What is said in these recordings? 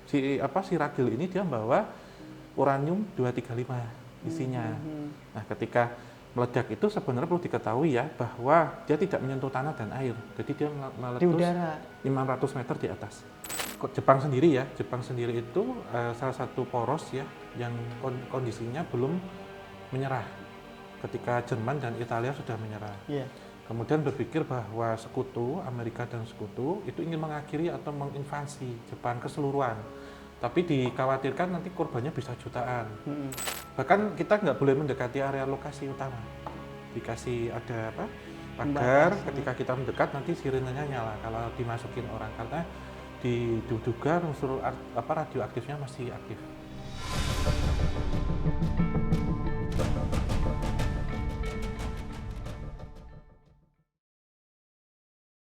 si ragil ini dia membawa uranium 235 isinya. Nah, ketika meledak itu sebenarnya perlu diketahui ya bahwa dia tidak menyentuh tanah dan air. Jadi dia meletus Di udara. 500 meter di atas. Jepang sendiri itu salah satu poros ya yang kondisinya belum menyerah ketika Jerman dan Italia sudah menyerah. Yeah. Kemudian berpikir bahwa sekutu, Amerika dan sekutu itu ingin mengakhiri atau menginvasi Jepang keseluruhan. Tapi dikhawatirkan nanti korbannya bisa jutaan. Bahkan kita nggak boleh mendekati area lokasi utama. Dikasih ada apa? Pagar, ketika kita mendekat nanti sirenenya nyala kalau dimasukin orang karena diduga unsur radioaktifnya masih aktif.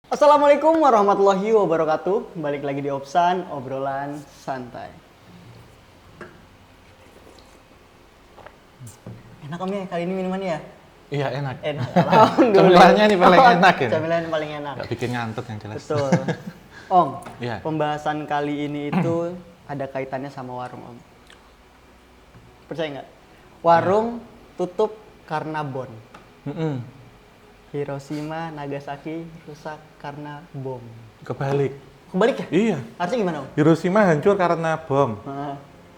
Assalamualaikum warahmatullahi wabarakatuh. Balik lagi di Opsan, obrolan santai. Enak Om ya kali ini minumannya ya? Iya enak. Enak. Alhamdulillah. Camilannya ini paling enak ya. Camilan paling enak. Nggak bikin ngantuk yang jelas. Betul. Om, Iya. pembahasan kali ini itu ada kaitannya sama warung Om. Percaya nggak? Warung tutup karena bom. Hiroshima, Nagasaki rusak karena bom. Kebalik. Kebalik ya? Iya. Artinya gimana Om? Hiroshima hancur karena bom.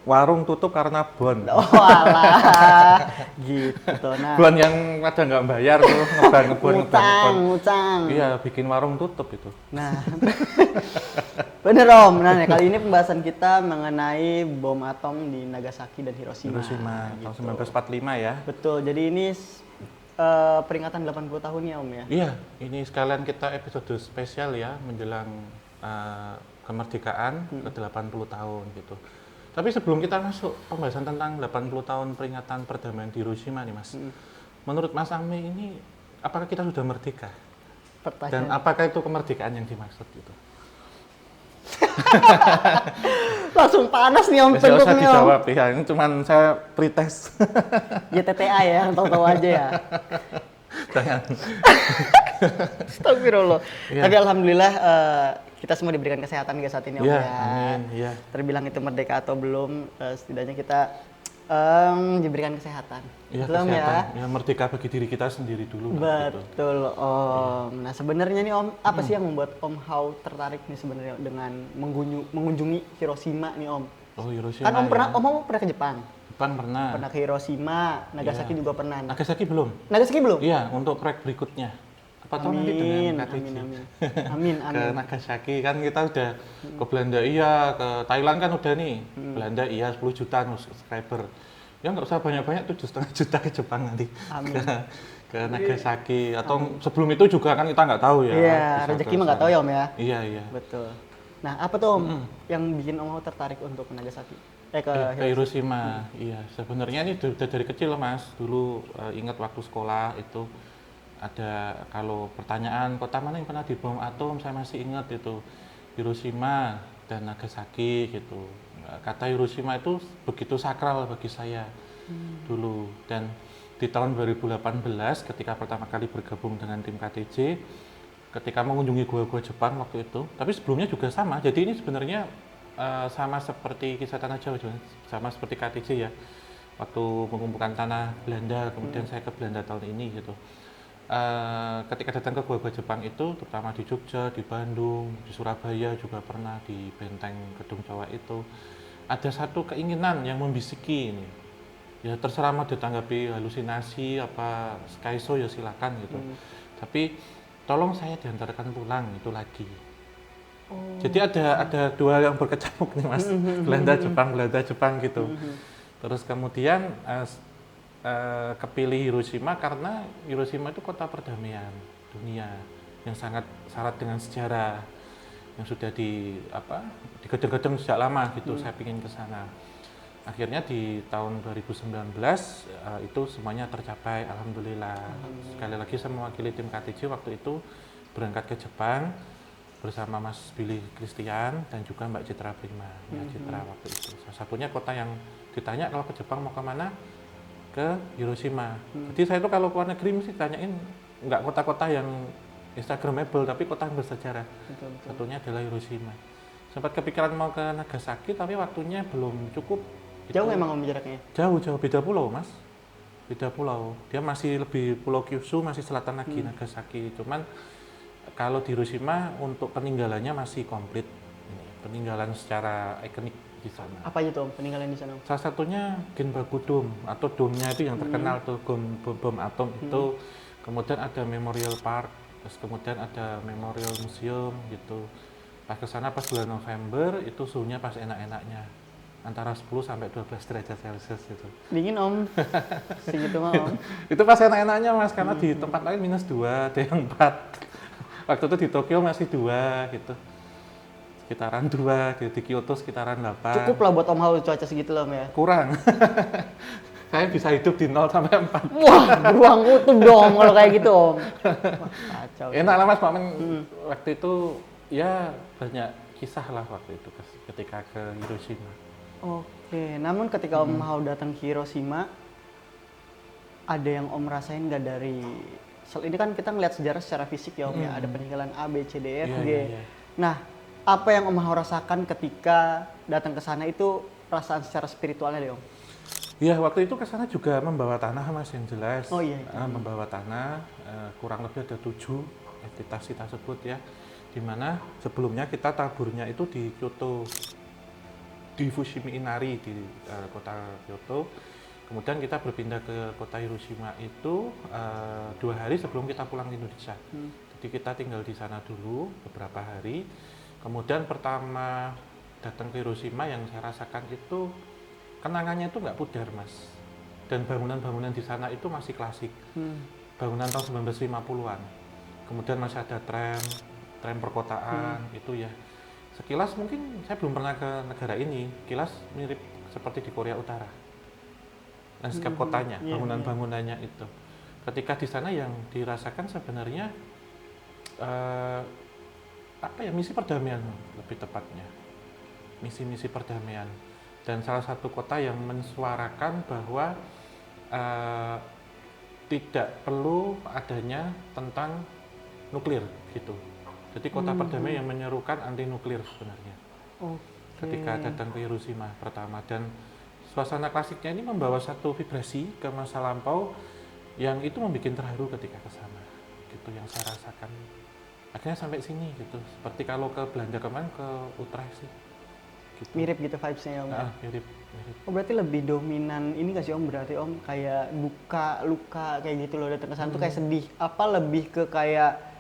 Warung tutup karena bon. Oh alah, gitu. Nah, Bon yang pada nggak bayar tuh, ngebon. Ngutang. Iya, bikin warung tutup itu. Nah, bener Om. Nah, kali ini pembahasan kita mengenai bom atom di Nagasaki dan Hiroshima. Hiroshima, gitu. tahun 1945 ya. Betul, jadi ini peringatan 80 tahunnya Om ya? Iya, ini sekalian kita episode spesial ya, menjelang kemerdekaan ke 80 tahun gitu. Tapi sebelum kita masuk pembahasan tentang 80 tahun peringatan perdamaian di Hiroshima nih Mas. Menurut Mas Ami ini, apakah kita sudah merdeka? Dan apakah itu kemerdekaan yang dimaksud gitu? Langsung panas nih Om, Nggak pengkuk usah nih Om. dijawab ya, ini cuman saya pretest. YTTA ya, tahu-tahu aja ya. Jangan. Astagfirullah. Iya. Tapi alhamdulillah kita semua diberikan kesehatan hingga saat ini Om Iya, ya. amin. Iya. Terbilang itu merdeka atau belum, setidaknya kita diberikan kesehatan. Iya, Betul, Om, kesehatan. Ya, merdeka bagi diri kita sendiri dulu. lah, gitu. Betul Om. Nah sebenarnya nih Om, apa sih yang membuat Om Hao tertarik nih sebenarnya dengan mengunjungi Hiroshima nih Om? Oh, Hiroshima. Kan Om pernah, ya. Om pernah ke Jepang? Jepang pernah. Pernah ke Hiroshima, Nagasaki Iya. juga pernah. Nagasaki belum? Nagasaki belum? Iya, untuk proyek berikutnya. Apa tahu nanti dengan KTJ. Amin. Ke Nagasaki kan kita udah ke Belanda iya, ke Thailand kan udah nih. Belanda iya 10 juta subscriber. Ya nggak usah banyak-banyak, 7,5 juta ke Jepang nanti. Amin. Ke Nagasaki atau sebelum itu juga kan kita nggak tahu ya. Iya, Bisa rezeki ke mah nggak tahu ya Om ya. Iya. Betul. Nah apa tuh Om yang bikin Om Hao tertarik untuk ke Nagasaki? Ke Hiroshima. Iya, sebenarnya ini udah dari kecil Mas. Dulu ingat waktu sekolah itu ada kalau pertanyaan kota mana yang pernah dibom atom, saya masih ingat itu Hiroshima dan Nagasaki gitu. Kata Hiroshima itu begitu sakral bagi saya dulu. Dan di tahun 2018 ketika pertama kali bergabung dengan tim KTJ, ketika mengunjungi gua-gua Jepang waktu itu, tapi sebelumnya juga sama. Jadi ini sebenarnya sama seperti kisah tanah Jawa, sama seperti KTJ ya. Waktu mengumpulkan tanah Belanda, kemudian saya ke Belanda tahun ini gitu. Ketika datang ke gua-gua Jepang itu, terutama di Jogja, di Bandung, di Surabaya juga pernah, di Benteng Gedung Jawa itu, ada satu keinginan yang membisiki ini. Ya terserah mau ditanggapi halusinasi apa skaiso ya silakan gitu. Tapi tolong saya diantarkan pulang itu lagi. Jadi ada dua yang berkecamuk nih Mas, Belanda Jepang gitu. Terus kemudian kepilih Hiroshima karena Hiroshima itu kota perdamaian dunia yang sangat syarat dengan sejarah yang sudah digedeng-gedeng sejak lama gitu. Saya ingin ke sana. Akhirnya di tahun 2019 itu semuanya tercapai, alhamdulillah. Sekali lagi saya mewakili tim KTJ waktu itu berangkat ke Jepang bersama Mas Billy Christian dan juga Mbak Citra Prima. Mbak Citra waktu itu. Salah satunya kota yang ditanya kalau ke Jepang mau kemana? Ke Hiroshima. Jadi saya itu kalau ke luar negeri mesti tanyain nggak kota-kota yang instagramable tapi kota yang bersejarah. Betul. Satunya adalah Hiroshima. sempat kepikiran mau ke Nagasaki tapi waktunya belum cukup. Jauh Itu emang Om jaraknya? jauh beda pulau mas, beda pulau. Dia masih lebih Pulau Kyushu, masih selatan lagi Nagasaki. Cuman kalau di Hiroshima untuk peninggalannya masih komplit. Ini, peninggalan secara ikonik di sana. Apa aja tuh Om peninggalan di sana Om? Salah satunya Genbaku Dome atau dome-nya itu yang terkenal tuh bom atom itu. Kemudian ada Memorial Park, terus kemudian ada Memorial Museum gitu. Pas ke sana pas bulan November itu suhunya pas enak-enaknya antara 10 sampai 12 derajat Celcius gitu. Dingin Om, segitu mah Om. Itu pas enak-enaknya mas, karena di tempat lain -2, ada yang 4. Waktu itu di Tokyo masih 2 gitu. Sekitaran 2, gitu. Di Kyoto sekitaran 8. Cukup lah buat Om Hao cuaca segitu lah Om ya. Kurang. Saya bisa hidup di 0 sampai 4. Wah, beruang utuh dong kalau kayak gitu Om. Wah, kacau. Enak lah mas, momen waktu itu ya banyak kisah lah waktu itu ketika ke Hiroshima. Oke, namun ketika Om Hao datang ke Hiroshima, ada yang Om rasain nggak dari ini kan kita ngeliat sejarah secara fisik ya Om ya, ada peninggalan A, B, C, D, E, F, Iya, G. iya, iya. Nah, apa yang Om Hao rasakan ketika datang ke sana itu perasaan secara spiritualnya deh Om? Iya, waktu itu ke sana juga membawa tanah mas yang jelas. Oh iya. Membawa tanah, kurang lebih ada 7 entitas kita sebut ya. Dimana sebelumnya kita taburnya itu di Kyoto, di Fushimi Inari di kota Kyoto. Kemudian kita berpindah ke kota Hiroshima itu 2 hari sebelum kita pulang ke Indonesia. Jadi kita tinggal di sana dulu beberapa hari. Kemudian pertama datang ke Hiroshima yang saya rasakan itu kenangannya itu nggak pudar mas, dan bangunan-bangunan di sana itu masih klasik, bangunan tahun 1950-an. Kemudian masih ada tram perkotaan itu ya. Sekilas mungkin saya belum pernah ke negara ini, kilas mirip seperti di Korea Utara. Landscape kotanya, bangunan-bangunannya itu. Ketika di sana yang dirasakan sebenarnya apa ya, misi perdamaian lebih tepatnya, misi-misi perdamaian. Dan salah satu kota yang mensuarakan bahwa tidak perlu adanya tentang nuklir gitu. Jadi kota perdamaian yang menyerukan anti nuklir sebenarnya. Ketika datang ke Hiroshima pertama, dan suasana klasiknya ini membawa satu vibrasi ke masa lampau yang itu membuat terharu ketika ke sana. Gitu yang saya rasakan. Akhirnya sampai sini gitu. Seperti kalau ke Belanda kemarin ke Utrecht sih. Gitu. Mirip gitu vibes-nya ya Om? Mirip. Oh berarti lebih dominan ini nggak sih Om, berarti Om kayak duka, luka kayak gitu loh datang ke sana tuh kayak sedih, apa lebih ke kayak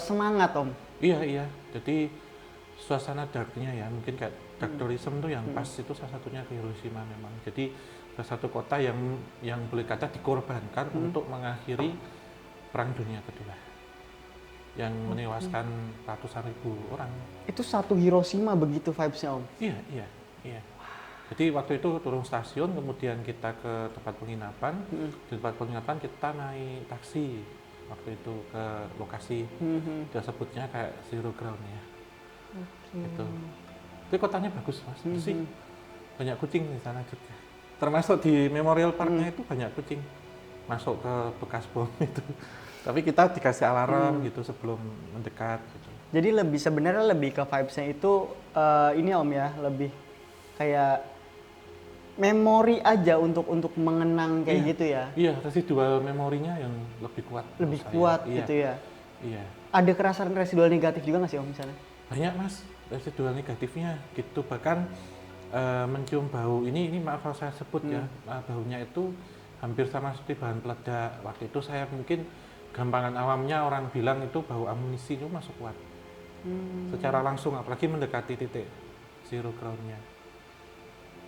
semangat Om? Iya, jadi suasana darknya ya, mungkin kayak dark tourism tuh yang pas itu salah satunya ke Hiroshima memang. Jadi salah satu kota yang boleh kata dikorbankan untuk mengakhiri Perang Dunia Kedua. Yang menewaskan ratusan ribu orang. Itu satu Hiroshima begitu vibes-nya Om? Iya. Jadi waktu itu turun stasiun, kemudian kita ke tempat penginapan. Di tempat penginapan kita naik taksi waktu itu ke lokasi. Dia sebutnya kayak Zero Ground ya. Itu. Tapi kotanya bagus mas, bersih. Banyak kucing di sana juga. Termasuk di Memorial Parknya itu banyak kucing. Masuk ke bekas bom itu. Tapi kita dikasih alarm gitu sebelum mendekat gitu. Jadi sebenarnya lebih ke vibes-nya itu ini Om ya, lebih kayak memori aja untuk mengenang kayak gitu ya. Iya, residual memorinya yang lebih kuat. Lebih kuat gitu ya. Iya. Ada kerasan residual negatif juga nggak sih Om misalnya? Banyak mas, residual negatifnya gitu. Bahkan mencium bau ini maaf kalau saya sebut ya, baunya itu hampir sama seperti bahan peledak. Waktu itu saya mungkin gampangan awamnya orang bilang itu bau amunisi itu masuk kuat. Secara langsung, apalagi mendekati titik zero ground-nya.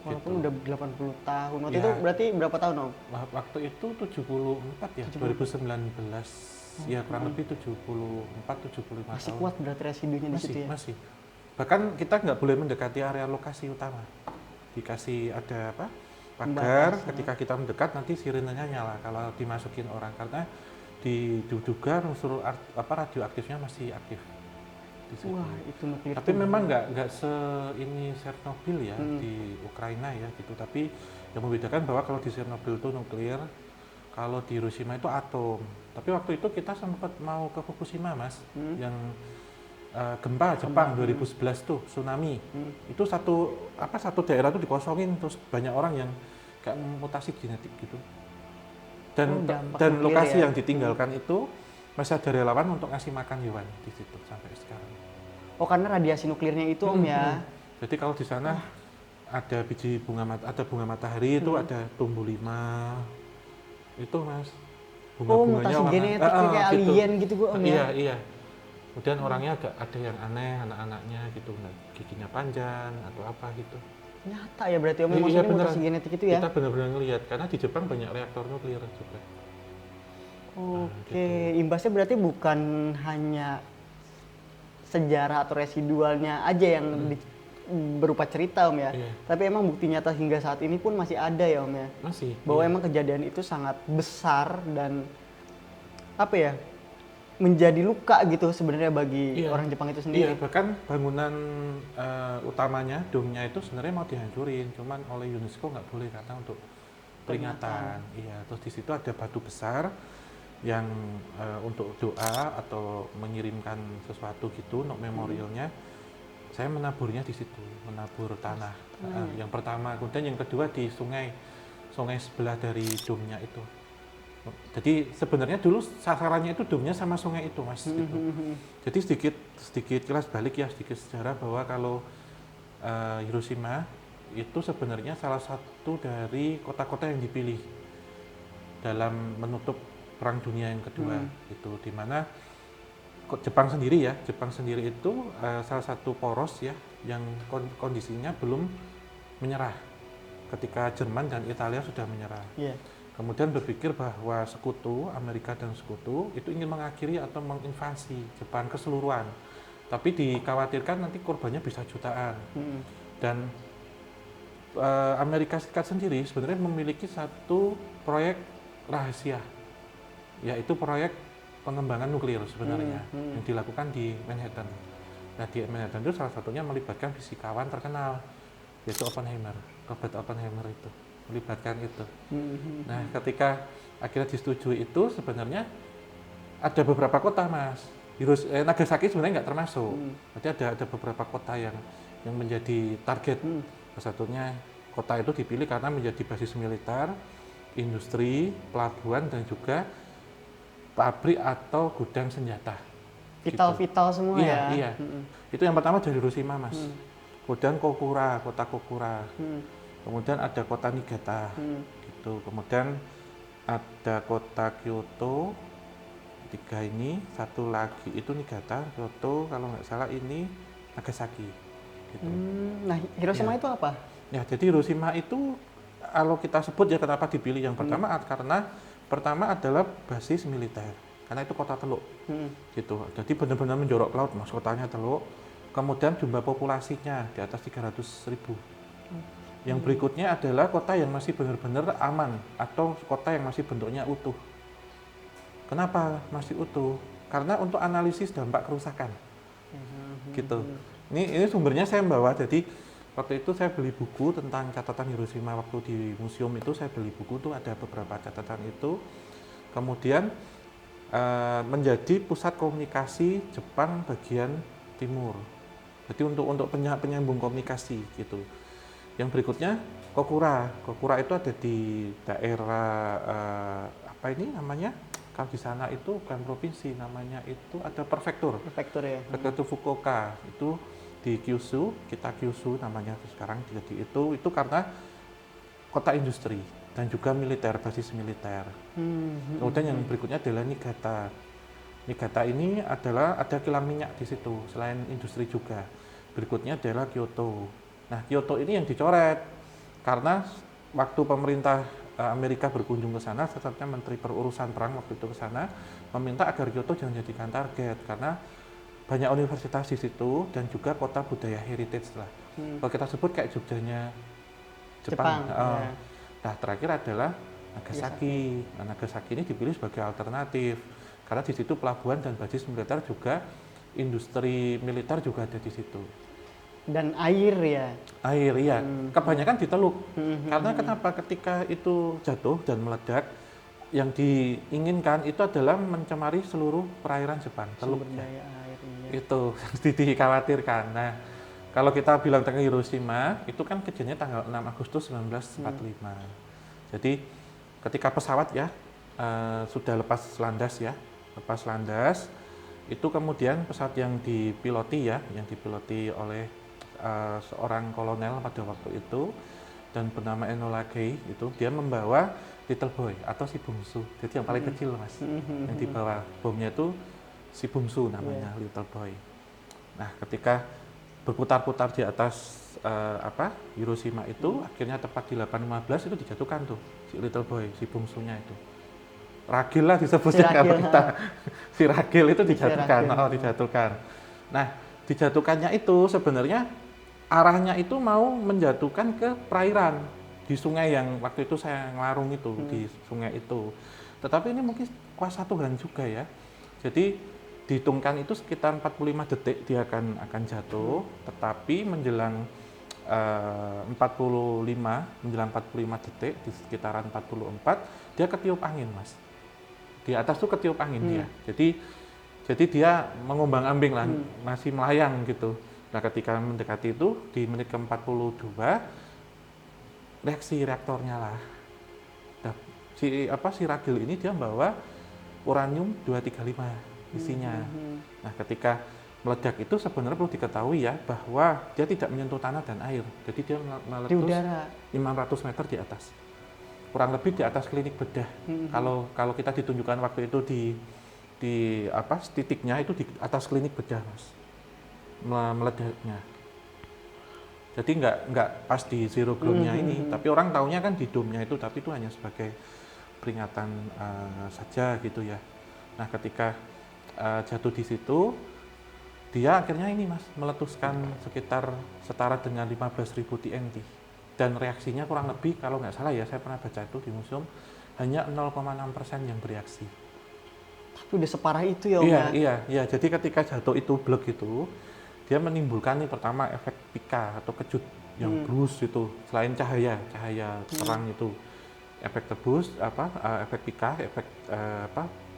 Walaupun gitu. udah 80 tahun. Waktu Ya. itu berarti berapa tahun Om? Waktu itu 74 ya, 2019. Ya kurang lebih 74-75 Masih tahun. kuat berarti residunya di situ ya? Masih. Bahkan kita nggak boleh mendekati area lokasi utama. Dikasih ada apa? Pagar, ketika kita mendekat nanti sirenenya nyala kalau dimasukin orang, karena diduga unsur radioaktifnya masih aktif di situ. Wah, itu nuklir. Tapi memang nggak ini Chernobyl ya di Ukraina ya gitu. Tapi yang membedakan bahwa kalau di Chernobyl itu nuklir, kalau di Hiroshima itu atom. Tapi waktu itu kita sempat mau ke Fukushima mas, yang gempa Jepang 2011 tuh tsunami. Itu satu daerah tuh dikosongin terus banyak orang yang kayak mutasi genetik gitu. Dan dampak dan nuklir lokasi ya. yang ditinggalkan itu masih ada relawan untuk ngasih makan hewan di situ sampai sekarang. Oh, karena radiasi nuklirnya itu Om ya. Jadi kalau di sana ada biji ada bunga matahari itu ada tumbuh 5 itu Mas. Oh, Bunga-bunganya mutasi genetik kayak gitu. alien gitu Om ya. Iya, iya. Kemudian orangnya ada yang aneh, anak-anaknya gitu, giginya panjang atau apa gitu. Nyata ya berarti Om, Iya, maksudnya beneran. mutasi genetik itu ya. Kita benar-benar ngelihat karena di Jepang banyak reaktor nuklir juga. Oke, imbasnya berarti bukan hanya sejarah atau residualnya aja yang berupa cerita Om ya. Iya. Tapi emang bukti nyata hingga saat ini pun masih ada ya Om ya. Masih. Bahwa iya. emang kejadian itu sangat besar dan apa ya? Menjadi luka gitu sebenarnya bagi Iya. orang Jepang itu Iya, sendiri. bahkan bangunan utamanya, domnya itu sebenarnya mau dihancurin, cuman oleh UNESCO nggak boleh karena untuk peringatan. Iya, terus di situ ada batu besar yang untuk doa atau mengirimkan sesuatu gitu, untuk memorialnya. Saya menaburnya di situ, menabur tanah. Yang pertama, kemudian yang kedua di sungai sebelah dari domnya itu. Jadi sebenarnya dulu sasarannya itu domnya sama sungai itu Mas. Gitu. Jadi sedikit kelas balik ya, sedikit sejarah bahwa kalau Hiroshima itu sebenarnya salah satu dari kota-kota yang dipilih dalam menutup Perang Dunia yang kedua. Itu di mana Jepang sendiri itu salah satu poros ya yang kondisinya belum menyerah ketika Jerman dan Italia sudah menyerah. Iya. Kemudian berpikir bahwa sekutu, Amerika dan sekutu itu ingin mengakhiri atau menginvasi Jepang keseluruhan. Tapi dikhawatirkan nanti korbannya bisa jutaan. Dan Amerika Serikat sendiri sebenarnya memiliki satu proyek rahasia, yaitu proyek pengembangan nuklir sebenarnya yang dilakukan di Manhattan. Nah di Manhattan itu salah satunya melibatkan fisikawan terkenal, yaitu Robert Oppenheimer itu. Melibatkan itu. Nah, ketika akhirnya disetujui itu sebenarnya ada beberapa kota, Mas. Nagasaki sebenarnya nggak termasuk. Jadi ada beberapa kota yang menjadi target. Salah satunya kota itu dipilih karena menjadi basis militer, industri, pelabuhan dan juga pabrik atau gudang senjata. Vital-vital semua Iya, ya. iya. Itu yang pertama dari Hiroshima, Mas. Kemudian kota Kokura. Kemudian ada kota Niigata, gitu. Kemudian ada kota Kyoto, 3 ini, satu lagi itu Niigata, Kyoto, kalau nggak salah ini Nagasaki. Gitu. Nah, Hiroshima itu apa? Ya, jadi Hiroshima itu kalau kita sebut ya kenapa dipilih yang pertama karena pertama adalah basis militer, karena itu kota teluk, gitu. Jadi benar-benar menjorok ke laut, Mas, kotanya teluk. Kemudian jumlah populasinya di atas 300.000. Yang berikutnya adalah kota yang masih benar-benar aman atau kota yang masih bentuknya utuh. Kenapa masih utuh? Karena untuk analisis dampak kerusakan. Gitu. Ini sumbernya saya bawa. Jadi waktu itu saya beli buku tentang catatan Hiroshima waktu di museum itu, saya beli buku tuh ada beberapa catatan itu. Kemudian menjadi pusat komunikasi Jepang bagian timur. Jadi untuk penyambung komunikasi gitu. Yang berikutnya Kokura. Kokura itu ada di daerah apa ini namanya? Kalau di sana itu bukan provinsi, namanya itu ada prefektur. Prefektur ya. Prefektur Fukuoka itu di Kyushu, kita Kyushu namanya sekarang. Jadi itu karena kota industri dan juga militer, basis militer. Kemudian yang berikutnya adalah Niigata. Niigata ini adalah ada kilang minyak di situ, selain industri juga. Berikutnya adalah Kyoto. Nah, Kyoto ini yang dicoret karena waktu pemerintah Amerika berkunjung ke sana, satunya Menteri Perurusan Perang waktu itu ke sana, meminta agar Kyoto jangan jadikan target karena banyak universitas di situ dan juga kota budaya heritage lah. Kalau kita sebut kayak Jogjanya Jepang. Ya. Nah, terakhir adalah Nagasaki. Nah, Nagasaki ini dipilih sebagai alternatif karena di situ pelabuhan dan basis militer juga, industri militer juga ada di situ. Dan air ya. Air, iya. Kebanyakan di teluk. Karena kenapa? Ketika itu jatuh dan meledak, yang diinginkan itu adalah mencemari seluruh perairan Jepang, teluk. Sumber daya air, iya. Itu yang dikhawatirkan. Nah, kalau kita bilang tentang Hiroshima, itu kan kejadiannya tanggal 6 Agustus 1945. Jadi ketika pesawat ya sudah lepas landas, itu kemudian pesawat yang dipiloti oleh seorang kolonel pada waktu itu dan bernama Enola Gay, itu dia membawa Little Boy atau si bungsu, jadi yang paling kecil mas, yang dibawa bomnya itu si bungsu namanya, Little Boy. Nah ketika berputar-putar di atas Hiroshima itu, akhirnya tepat di 8.15 itu dijatuhkan tuh si Little Boy, si bungsunya itu. Ragil lah disebutnya kalau kita si ragil itu dijatuhkan, dijatuhkan. Nah dijatuhkannya itu sebenarnya arahnya itu mau menjatuhkan ke perairan di sungai yang waktu itu saya ngelarung itu, di sungai itu. Tetapi ini mungkin kuasa Tuhan juga ya. Jadi dihitungkan itu sekitar 45 detik dia akan jatuh, tetapi menjelang 45 detik di sekitaran 44 dia ketiup angin mas. Di atas tuh ketiup angin dia. Jadi dia mengombang-ambing lah, masih melayang gitu. Nah ketika mendekati itu di menit ke-42 reaksi reaktornya lah. Nah, si ragil ini dia membawa uranium 235 isinya. Nah, ketika meledak itu sebenarnya perlu diketahui ya bahwa dia tidak menyentuh tanah dan air. Jadi dia meletus di udara 500 meter di atas. Kurang lebih di atas klinik bedah. Kalau kita ditunjukkan waktu itu di titiknya itu di atas klinik bedah, Mas. Meledaknya. Jadi nggak pas di zero ground-nya ini, tapi orang taunya kan di dome-nya itu, tapi itu hanya sebagai peringatan saja gitu ya. Nah ketika jatuh di situ, dia akhirnya ini mas meletuskan sekitar setara dengan 15.000 TNT dan reaksinya kurang lebih kalau nggak salah ya, saya pernah baca itu di museum, hanya 0,6% yang bereaksi. Tapi udah separah itu ya Om? Iya. Jadi ketika jatuh itu blek itu, dia menimbulkan nih pertama efek pika atau kejut yang blus itu, selain cahaya terang itu, efek tebus efek pika, efek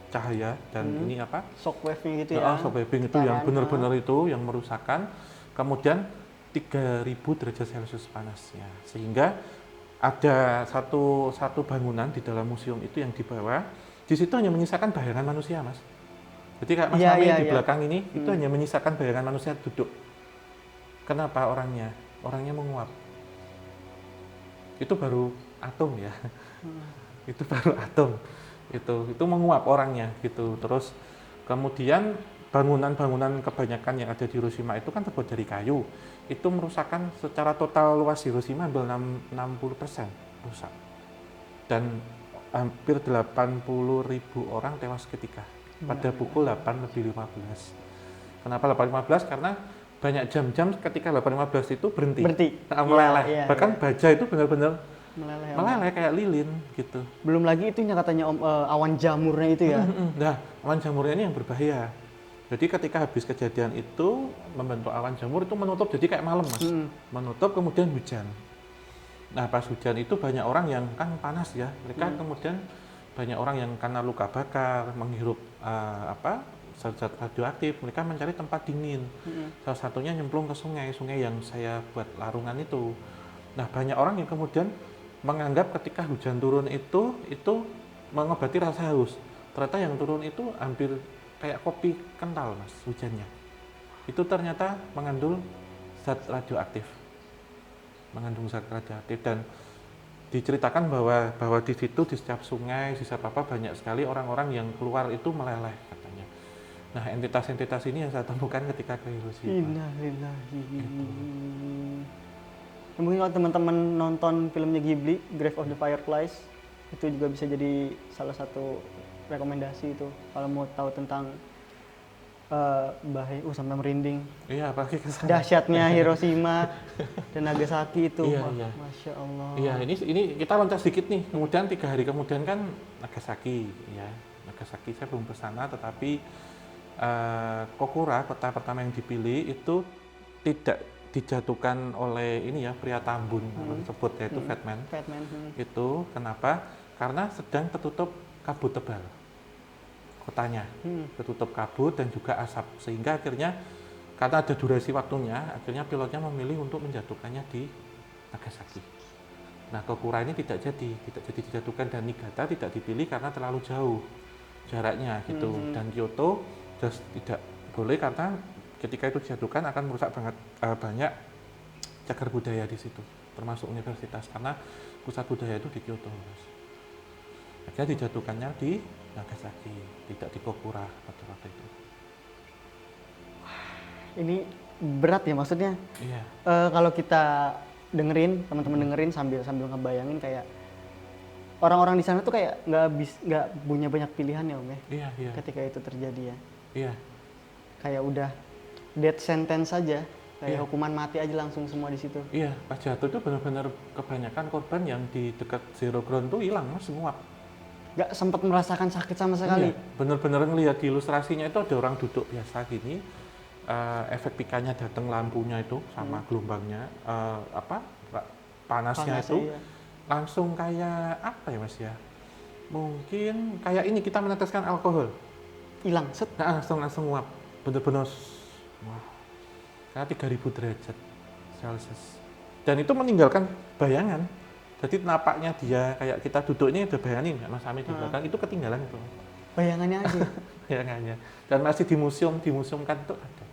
cahaya dan ini shockwave-nya gitu ya. Shockwave itu yang benar-benar itu yang merusakkan. Kemudian 3.000 derajat Celcius panasnya, sehingga ada satu bangunan di dalam museum itu yang dibawa, di situ hanya menyisakan bayangan manusia mas. Jadi kayak Mas Nami di belakang ini itu hanya menyisakan bayangan manusia duduk. Kenapa orangnya menguap. Itu baru atom ya. Itu baru atom. Itu menguap orangnya gitu. Terus kemudian bangunan-bangunan kebanyakan yang ada di Hiroshima itu kan terbuat dari kayu. Itu merusakkan secara total luas Hiroshima hampir 60% rusak. Dan hampir 80.000 orang tewas seketika. Pada pukul 8.15. Kenapa 8.15? Karena banyak jam-jam ketika 8.15 itu berhenti. Meleleh. Bahkan baja itu benar-benar meleleh kayak lilin gitu. Belum lagi itu yang katanya Om, awan jamurnya itu ya. Nah, awan jamurnya ini yang berbahaya. Jadi ketika habis kejadian itu membentuk awan jamur itu menutup, jadi kayak malam mas. Menutup kemudian hujan. Nah pas hujan itu banyak orang yang kan panas ya. Mereka kemudian banyak orang yang karena luka bakar, menghirup zat radioaktif, mereka mencari tempat dingin. Salah satunya nyemplung ke sungai yang saya buat larungan itu. Nah banyak orang yang kemudian menganggap ketika hujan turun itu mengobati rasa haus. Ternyata yang turun itu hampir kayak kopi kental mas hujannya. Itu ternyata mengandung zat radioaktif. Dan diceritakan bahwa di situ di setiap sungai, di setiap banyak sekali orang-orang yang keluar itu meleleh katanya. Nah, entitas-entitas ini yang saya temukan ketika ke Hiroshima. Innalillahi. Mungkin kalau teman-teman nonton filmnya Ghibli, Grave of the Fireflies, itu juga bisa jadi salah satu rekomendasi itu kalau mau tahu tentang bahaya, sampai merinding. Iya, apalagi kesana. Dahsyatnya Hiroshima dan Nagasaki itu. Iya. Masya Allah. Iya, ini kita loncat sedikit nih. Kemudian 3 hari kemudian kan Nagasaki, ya. Nagasaki saya belum ke sana, tetapi Kokura, kota pertama yang dipilih itu tidak dijatuhkan oleh ini ya pria Tambun tersebut yaitu Fatman. Fatman. Itu kenapa? Karena sedang tertutup kabut tebal. kotanya, ketutup kabut dan juga asap, sehingga akhirnya karena ada durasi waktunya, akhirnya pilotnya memilih untuk menjatuhkannya di Nagasaki. Nah, Kokura ini tidak jadi dijatuhkan, dan Niigata tidak dipilih karena terlalu jauh jaraknya gitu. Dan Kyoto tidak boleh karena ketika itu dijatuhkan akan merusak banyak cagar budaya di situ, termasuk universitas, karena pusat budaya itu di Kyoto, Mas. Akhirnya dijatuhkannya di Nagasaki, tidak di Kokura pada waktu itu. Ini berat ya maksudnya. Iya. Kalau kita dengerin, teman-teman dengerin sambil ngebayangin kayak orang-orang di sana tuh kayak nggak punya banyak pilihan ya Om ya. Iya, iya. Ketika itu terjadi ya. Iya. Kayak udah death sentence saja, kayak Iya. hukuman mati aja langsung semua di situ. Iya, pas jatuh itu benar-benar kebanyakan korban yang di dekat zero ground tuh hilang, Mas, semua. Nggak sempat merasakan sakit sama sekali. Iya, benar-benar ngelihat di ilustrasinya itu ada orang duduk biasa gini, efek pikanya datang, lampunya itu sama gelombangnya, panasnya itu iya. langsung kayak apa ya Mas ya? Mungkin kayak ini kita meneteskan alkohol. Hilang, set. Nah, langsung nguap, bener-bener wah, kayak 3000 derajat Celcius. Dan itu meninggalkan bayangan. Jadi napaknya dia kayak kita duduk ini udah bayangin nggak Mas Ami di belakang itu ketinggalan itu. Bayangannya aja. Bayangannya. Dan masih dimuseumkan itu ada.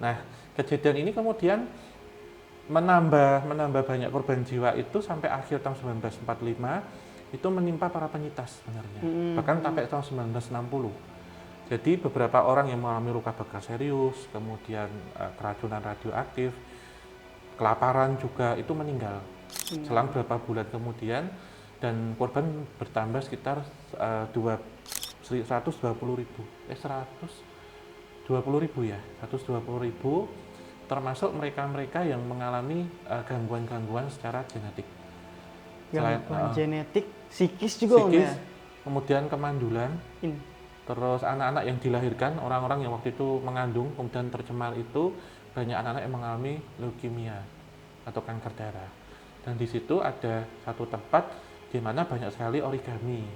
Nah, kejadian ini kemudian menambah banyak korban jiwa itu sampai akhir tahun 1945 itu menimpa para penyintas sebenarnya. Bahkan sampai tahun 1960. Jadi beberapa orang yang mengalami luka bakar serius, kemudian keracunan radioaktif, kelaparan juga itu meninggal selang beberapa bulan kemudian, dan korban bertambah sekitar 120.000 termasuk mereka-mereka yang mengalami gangguan-gangguan secara genetik. Gangguan genetik, psikis juga Om ya. Kemudian kemandulan. Terus anak-anak yang dilahirkan, orang-orang yang waktu itu mengandung kemudian tercemar itu banyak anak-anak yang mengalami leukemia atau kanker darah. Dan di situ ada satu tempat di mana banyak sekali origami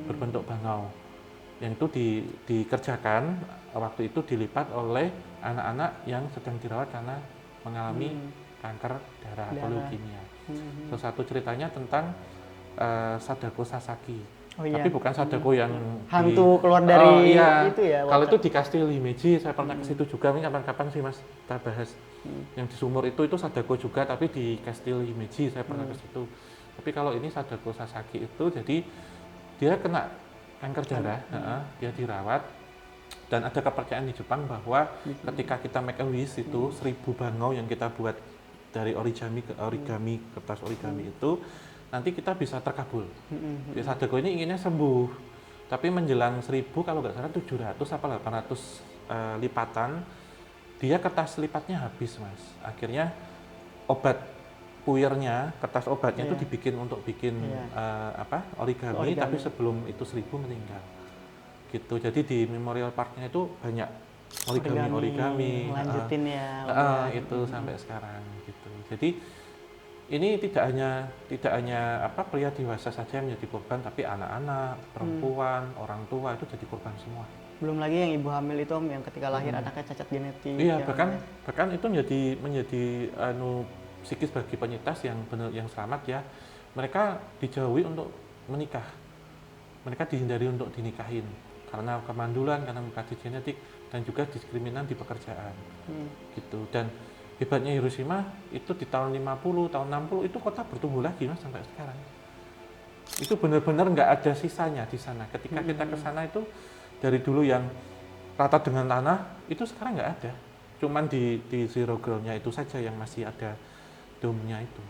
berbentuk bangau. Yang itu dikerjakan waktu itu dilipat oleh anak-anak yang sedang dirawat karena mengalami kanker darah atau leukemia. Salah satu ceritanya tentang Sadako Sasaki. Tapi bukan Sadako yang hantu keluar dari itu ya. Kalau itu di Kastil Himeji, saya pernah ke situ juga. Ini kapan-kapan sih Mas kita bahas. Yang di sumur itu Sadako juga, tapi di Kastil Himeji saya pernah ke situ. Tapi kalau ini Sadako Sasaki itu, jadi dia kena kanker darah, dia dirawat. Dan ada kepercayaan di Jepang bahwa ketika kita make a wish itu 1000 bangau yang kita buat dari origami kertas origami itu, nanti kita bisa terkabul. Sadako ini inginnya sembuh, tapi menjelang 1000 kalau nggak salah 700 apa 800 lipatan, dia kertas lipatnya habis Mas. Akhirnya obat puirnya, kertas obatnya itu dibikin untuk bikin origami, tapi sebelum itu 1000 meninggal. Gitu. Jadi di Memorial Parknya itu banyak origami. Lanjutin ya. Itu sampai sekarang gitu. Jadi ini tidak hanya pria dewasa saja yang menjadi korban, tapi anak-anak, perempuan, orang tua itu jadi korban semua. Belum lagi yang ibu hamil itu Om, yang ketika lahir anaknya cacat genetik. Iya, bahkan itu menjadi psikis bagi penyintas yang selamat ya. Mereka dijauhi untuk menikah. Mereka dihindari untuk dinikahin karena kemandulan, karena mutasi genetik, dan juga diskriminan di pekerjaan. Gitu. Dan hebatnya Hiroshima itu di tahun 50, tahun 60 itu kota bertumbuh lagi Mas sampai sekarang. Itu benar-benar nggak ada sisanya di sana. Ketika kita ke sana itu dari dulu yang rata dengan tanah itu sekarang nggak ada. Cuman di zero ground-nya itu saja yang masih ada dome-nya itu.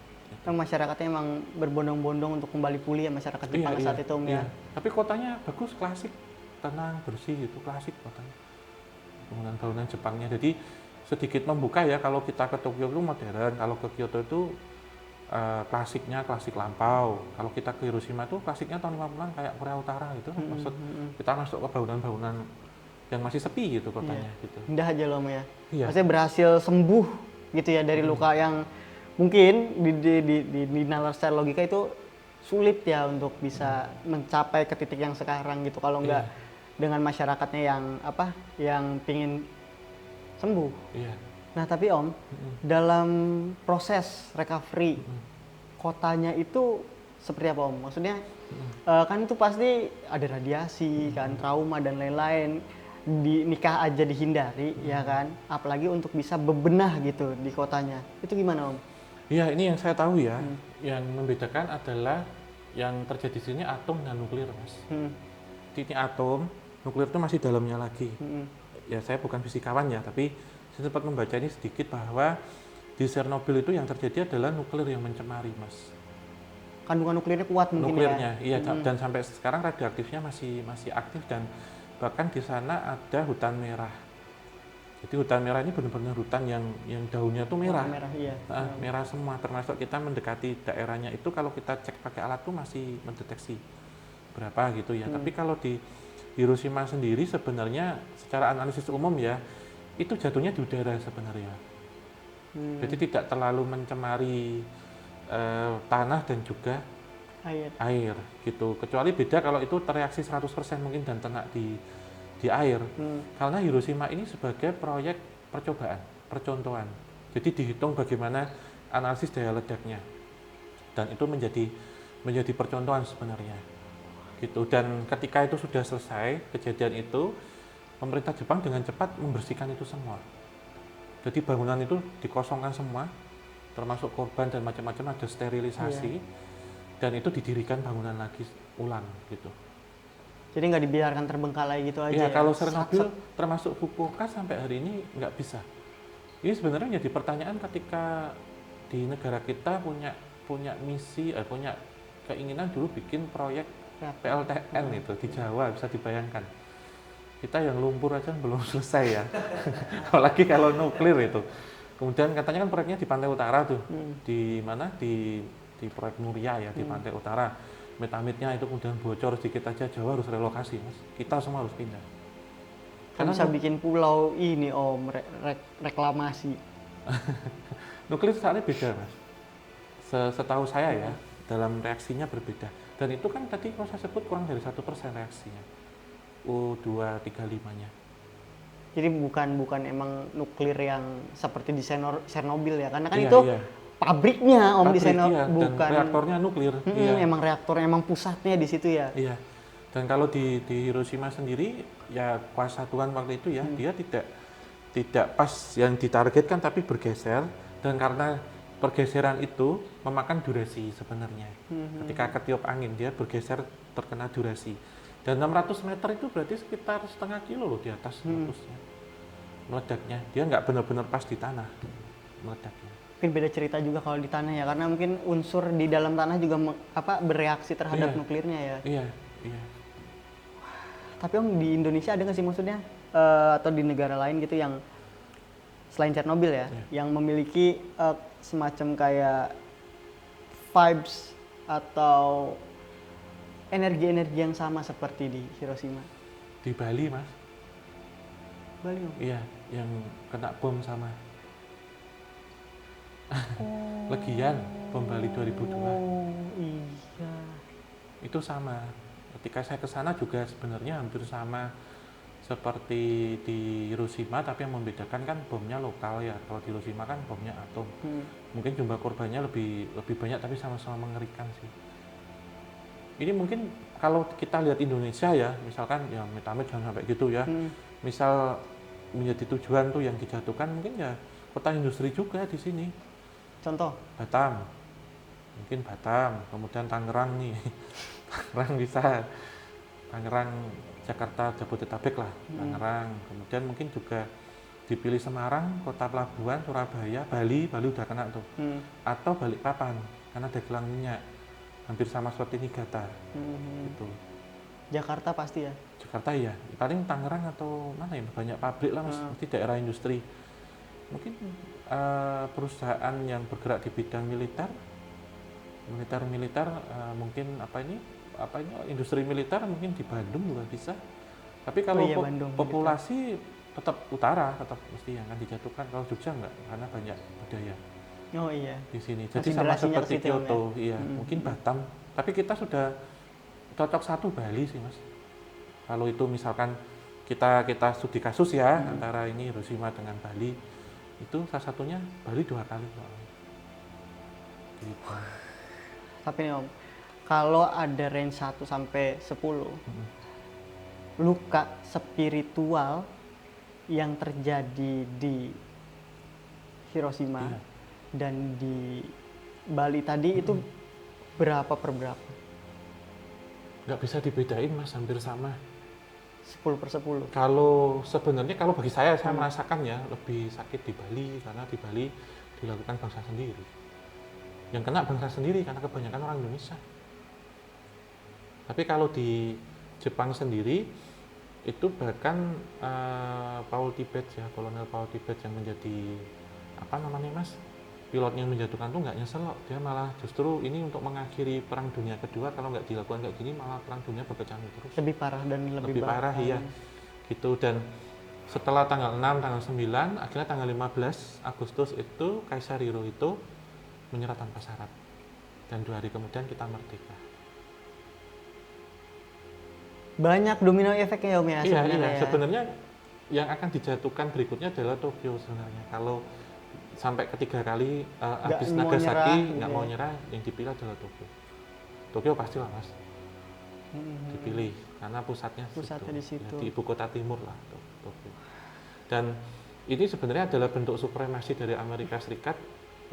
Masyarakatnya emang berbondong-bondong untuk kembali pulih ya masyarakat Jepang saat itu Om ya. Tapi kotanya bagus, klasik, tenang, bersih, itu klasik kotanya. Bangunan-bangunan Jepangnya. Jadi sedikit membuka ya, kalau kita ke Tokyo itu modern, kalau ke Kyoto itu klasiknya klasik lampau. Kalau kita ke Hiroshima itu klasiknya tahun 50-an kayak Korea Utara gitu. Maksud kita masuk ke bangunan-bangunan yang masih sepi gitu kotanya gitu. Indah aja loh Om ya. Iya. Maksudnya berhasil sembuh gitu ya dari luka yang mungkin di nalar secara logika itu sulit ya untuk bisa mencapai ke titik yang sekarang gitu. Kalau nggak dengan masyarakatnya yang apa, yang pingin sembuh. Iya. Nah tapi Om, dalam proses recovery kotanya itu seperti apa Om? Maksudnya kan itu pasti ada radiasi kan, trauma dan lain-lain. Di nikah aja dihindari ya kan, apalagi untuk bisa bebenah gitu di kotanya. Itu gimana Om? Iya, ini yang saya tahu ya. Yang membedakan adalah yang terjadi di sini atom dan nuklir, Mas. Ini atom, nuklir itu masih dalamnya lagi. Ya saya bukan fisikawan ya, tapi saya sempat membaca ini sedikit bahwa di Chernobyl itu yang terjadi adalah nuklir yang mencemari, Mas. Kandungan nuklirnya kuat mungkin Nuklirnya, ya. iya, dan sampai sekarang radioaktifnya masih aktif dan bahkan di sana ada hutan merah. Jadi hutan merah ini benar-benar hutan yang daunnya tuh merah. Warna merah iya. Merah semua, termasuk kita mendekati daerahnya itu kalau kita cek pakai alat tuh masih mendeteksi berapa gitu ya. Tapi kalau di Hiroshima sendiri sebenarnya secara analisis umum ya itu jatuhnya di udara sebenarnya. Jadi tidak terlalu mencemari tanah dan juga air gitu. Kecuali beda kalau itu tereaksi 100% mungkin dan kena di air. Karena Hiroshima ini sebagai proyek percobaan, percontohan. Jadi dihitung bagaimana analisis daya ledaknya. Dan itu menjadi percontohan sebenarnya. Gitu. Dan ketika itu sudah selesai kejadian itu, pemerintah Jepang dengan cepat membersihkan itu semua. Jadi bangunan itu dikosongkan semua, termasuk korban dan macam-macam, ada sterilisasi, dan itu didirikan bangunan lagi ulang gitu. Jadi nggak dibiarkan terbengkalai gitu aja. Ya, kalau Chernobyl termasuk Fukuoka sampai hari ini nggak bisa. Ini sebenarnya jadi pertanyaan ketika di negara kita punya misi, punya keinginan dulu bikin proyek PLTN itu di Jawa, bisa dibayangkan. Kita yang lumpur aja belum selesai ya, apalagi kalau nuklir itu. Kemudian katanya kan proyeknya di Pantai Utara tuh, di mana di proyek Nuria ya di Pantai Utara. Metamitnya itu kemudian bocor sedikit aja, Jawa harus relokasi, Mas. Kita semua harus pindah. Kan bisa bikin pulau ini Om, reklamasi. Nuklir soalnya beda, Mas. Setahu saya ya, dalam reaksinya berbeda. Dan itu kan tadi kalau saya sebut kurang dari 1% reaksinya. U235-nya. Jadi bukan emang nuklir yang seperti di Chernobyl ya, karena kan itu pabriknya Om di Chernobyl, bukan dan reaktornya nuklir. Emang reaktornya emang pusatnya di situ ya. Iya. Dan kalau di Hiroshima sendiri ya kuasa Tuhan waktu itu ya dia tidak pas yang ditargetkan tapi bergeser, dan karena pergeseran itu memakan durasi sebenarnya. Ketika ketiup angin dia bergeser terkena durasi. Dan 600 meter itu berarti sekitar setengah kilo loh di atas meletusnya. Meledaknya. Dia nggak benar-benar pas di tanah meledaknya. Mungkin beda cerita juga kalau di tanah ya, karena mungkin unsur di dalam tanah juga bereaksi terhadap nuklirnya ya. Iya. Tapi Om di Indonesia ada nggak sih maksudnya atau di negara lain gitu yang selain Chernobyl ya, yang memiliki semacam kayak vibes atau energi-energi yang sama seperti di Hiroshima? Di Bali, Mas. Bali Om? Iya, yang kena bom sama Legian, bom Bali 2002. Oh iya. Itu sama. Ketika saya ke sana juga sebenarnya hampir sama seperti di Hiroshima, tapi yang membedakan kan bomnya lokal ya. Kalau di Hiroshima kan bomnya atom. Mungkin jumlah korbannya lebih banyak, tapi sama-sama mengerikan sih. Ini mungkin kalau kita lihat Indonesia ya, misalkan ya Metamit jangan sampai gitu ya. Misal menjadi tujuan tuh yang dijatuhkan mungkin ya kota industri juga di sini. Contoh? Batam, mungkin Batam, kemudian Tangerang nih, Tangerang bisa, Tangerang, Jakarta, Jabodetabek lah, Tangerang, kemudian mungkin juga dipilih Semarang, kota pelabuhan, Surabaya, Bali udah kena tuh, atau Balikpapan, karena ada kilang minyak, hampir sama seperti Niigata, gitu. Jakarta pasti ya? Jakarta ya, paling Tangerang atau mana ya, banyak pabrik lah Mas, mesti daerah industri. Mungkin perusahaan yang bergerak di bidang militer mungkin industri militer mungkin di Bandung juga bisa. Tapi kalau populasi tetap utara, tetap mesti yang akan dijatuhkan. Kalau Jogja enggak, karena banyak budaya. Oh iya. Di sini. Jadi sama seperti Kyoto, iya. Mungkin Batam. Tapi kita sudah cocok satu Bali sih Mas. Kalau itu misalkan kita studi kasus ya antara ini Hiroshima dengan Bali, itu salah satunya Bali 2 kali soalnya. Gitu. Tapi nih Om, kalau ada range 1 sampai 10, luka spiritual yang terjadi di Hiroshima Iya. dan di Bali tadi itu berapa per berapa? Nggak bisa dibedain mas, hampir sama. 10/10. Kalau sebenarnya kalau bagi saya merasakan ya lebih sakit di Bali karena di Bali dilakukan bangsa sendiri. Yang kena bangsa sendiri karena kebanyakan orang Indonesia. Tapi kalau di Jepang sendiri itu bahkan Paul Tibet ya, Kolonel Paul Tibet yang menjadi apa namanya mas, pilotnya yang menjatuhkan tuh nggak nyesel kok, dia malah justru ini untuk mengakhiri perang dunia kedua, kalau nggak dilakukan kayak gini malah perang dunia berkecamuk terus. Lebih parah dan lebih Parah iya gitu. Dan setelah tanggal 6, tanggal 9, akhirnya tanggal 15 Agustus itu Kaisar Hirohito menyerah tanpa syarat dan 2 hari kemudian kita merdeka. Banyak domino efeknya ya Om ya Iya, sebenarnya ya. sebenarnya yang akan dijatuhkan berikutnya adalah Tokyo sebenarnya. Kalau sampai ketiga kali habis mau Nagasaki nyerah, nggak gitu mau ya. nyerah, yang dipilih adalah Tokyo. Tokyo pastilah mas dipilih karena pusatnya Pusatnya di situ. situ. Ya, di ibu kota timur lah Tokyo. Dan ini sebenarnya adalah bentuk supremasi dari Amerika Serikat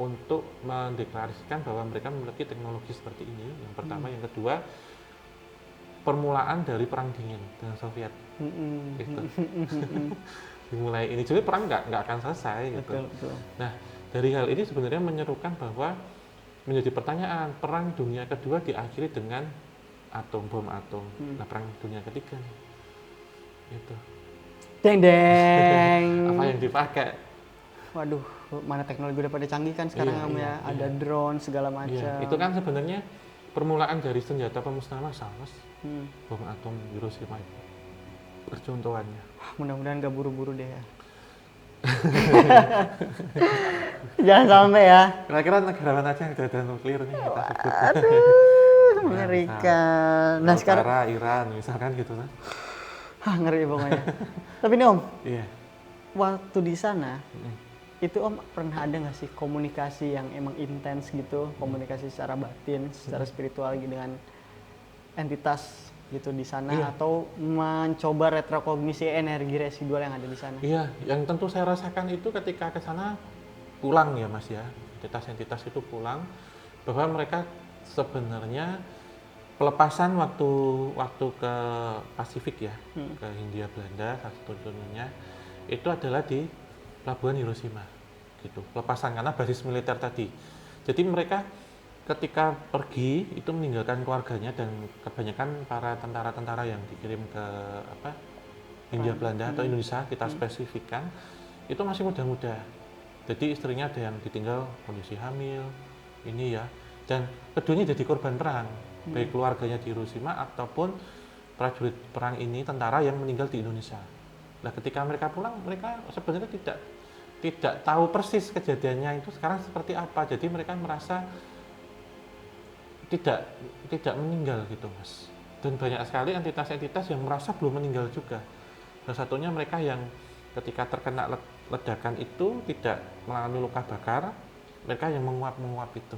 untuk mendeklarasikan bahwa mereka memiliki teknologi seperti ini. Yang pertama, yang kedua, permulaan dari perang dingin dengan Soviet. Gitu. Dimulai ini jadi perang nggak akan selesai gitu. Betul. Nah, dari hal ini sebenarnya menyerukan bahwa menjadi pertanyaan, perang dunia kedua diakhiri dengan bom atom. Nah, perang dunia ketiga itu Deng deng. apa yang dipakai? Waduh, mana teknologi udah pada canggih kan sekarang Iya, Om ya. Ada drone segala macam. Iya, itu kan sebenarnya permulaan dari senjata pemusnah massal, mas. Hmm. Bom atom Hiroshima itu percontohannya. Mudah-mudahan gak buru-buru deh ya. Jangan sampai ya. Kira-kira negara mana aja yang sudah ada nuklir nih kita sebut? Aduh, mengerikan. Nah sekarang, Utara, Iran, misalkan gitu kan? ngeri pokoknya. Tapi nih Om, Iya. waktu di sana, itu Om pernah ada nggak sih komunikasi yang emang intens gitu, komunikasi secara batin, secara spiritual gitu dengan entitas gitu di sana, Iya. atau mencoba retrokognisi energi residual yang ada di sana? Iya, yang tentu saya rasakan itu ketika ke sana pulang ya mas ya, entitas-entitas itu pulang, bahwa mereka sebenarnya pelepasan waktu ke Pasifik ya, ke Hindia Belanda, salah satu contohnya itu adalah di Pelabuhan Hiroshima, gitu. Pelepasan karena basis militer tadi. Jadi mereka ketika pergi itu meninggalkan keluarganya dan kebanyakan para tentara-tentara yang dikirim ke Hindia Belanda atau Indonesia kita spesifikkan itu masih muda-muda. Jadi istrinya ada yang ditinggal kondisi hamil, ini ya, dan keduanya jadi korban perang, baik keluarganya di Hiroshima ataupun prajurit perang ini tentara yang meninggal di Indonesia. Nah, ketika mereka pulang, mereka sebenarnya tidak tahu persis kejadiannya itu sekarang seperti apa. Jadi mereka merasa tidak meninggal gitu, mas. Dan banyak sekali entitas-entitas yang merasa belum meninggal juga. Salah satunya mereka yang ketika terkena ledakan itu tidak mengalami luka bakar, mereka yang menguap itu.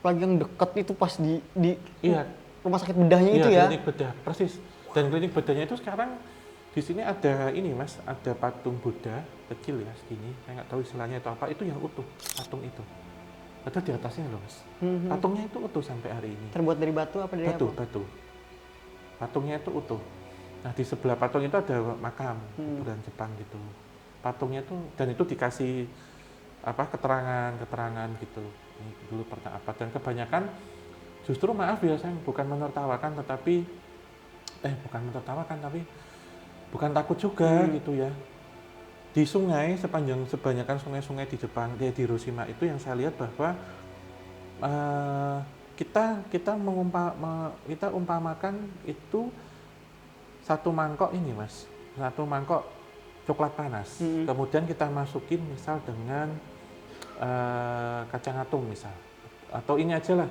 Apalagi yang deket itu pas di Iya, rumah sakit bedahnya iya, itu ya. klinik bedah persis. Dan klinik bedahnya itu sekarang di sini ada ini mas, ada patung Buddha kecil ya segini, saya nggak tahu istilahnya itu apa, itu yang utuh patung itu. Ada di atasnya loh mas. Patungnya itu utuh sampai hari ini. Terbuat dari batu apa dari apa? Batu. Patungnya itu utuh. Nah di sebelah patung itu ada makam kuburan Jepang gitu. Patungnya itu dan itu dikasih keterangan gitu. Ini dulu pernah apa, dan kebanyakan justru maaf ya saya bukan menertawakan tapi bukan takut juga gitu ya. Di sungai sebanyakan sungai-sungai di Jepang, di Hiroshima itu yang saya lihat bahwa kita umpamakan itu satu mangkok ini mas, satu mangkok coklat panas, kemudian kita masukin misal dengan kacang atung misal, atau ini aja lah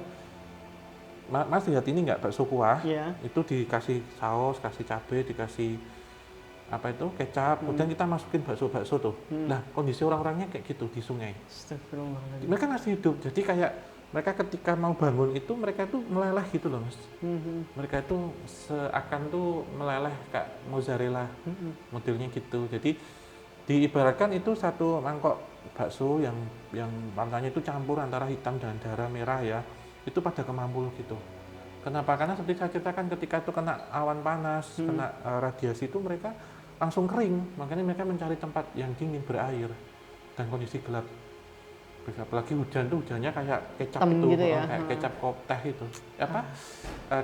Mas lihat ini nggak, bakso kuah, Iya. itu dikasih saus, kasih cabai, dikasih apa itu kecap, kemudian kita masukin bakso tuh. Nah, kondisi orang-orangnya kayak gitu di sungai. Astagfirullahaladzim. Mereka masih hidup, jadi kayak mereka ketika mau bangun itu mereka tuh meleleh gitu loh mas. Mereka itu seakan tuh meleleh kayak mozzarella modelnya gitu. Jadi diibaratkan itu satu mangkok bakso yang warnanya itu campur antara hitam dan darah merah ya, itu pada kemampul gitu. Kenapa? Karena seperti saya ceritakan ketika itu kena awan panas, kena radiasi itu mereka langsung kering, makanya mereka mencari tempat yang dingin berair dan kondisi gelap. Apalagi hujan tuh hujannya kayak kecap Hitam itu, gitu ya? kayak kecap teh itu, apa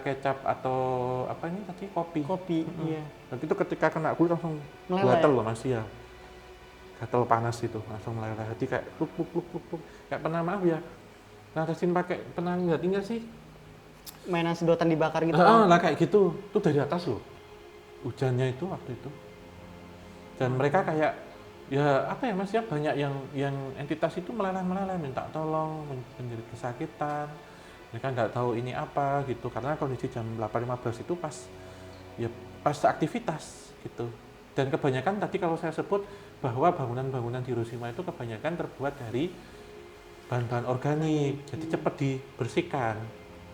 kecap atau apa ini tadi kopi. Kopi, iya. Nanti itu ketika kena kulit langsung Meleleh. gatel loh mas ya, gatel panas itu langsung meleleh. Jadi kayak pluk, kayak pernah maaf ya, ngatasin pakai pernah nggak tinggal sih? Mainan sedotan dibakar gitu. Lah kayak gitu, tuh dari atas loh, hujannya itu waktu itu. Dan mereka kayak ya apa ya mas ya, banyak yang entitas itu meleleh minta tolong, menjadi kesakitan, mereka nggak tahu ini apa gitu, karena kondisi jam 8.15 itu pas aktivitas gitu. Dan kebanyakan tadi kalau saya sebut bahwa bangunan-bangunan di Hiroshima itu kebanyakan terbuat dari bahan-bahan organik, jadi cepat dibersihkan.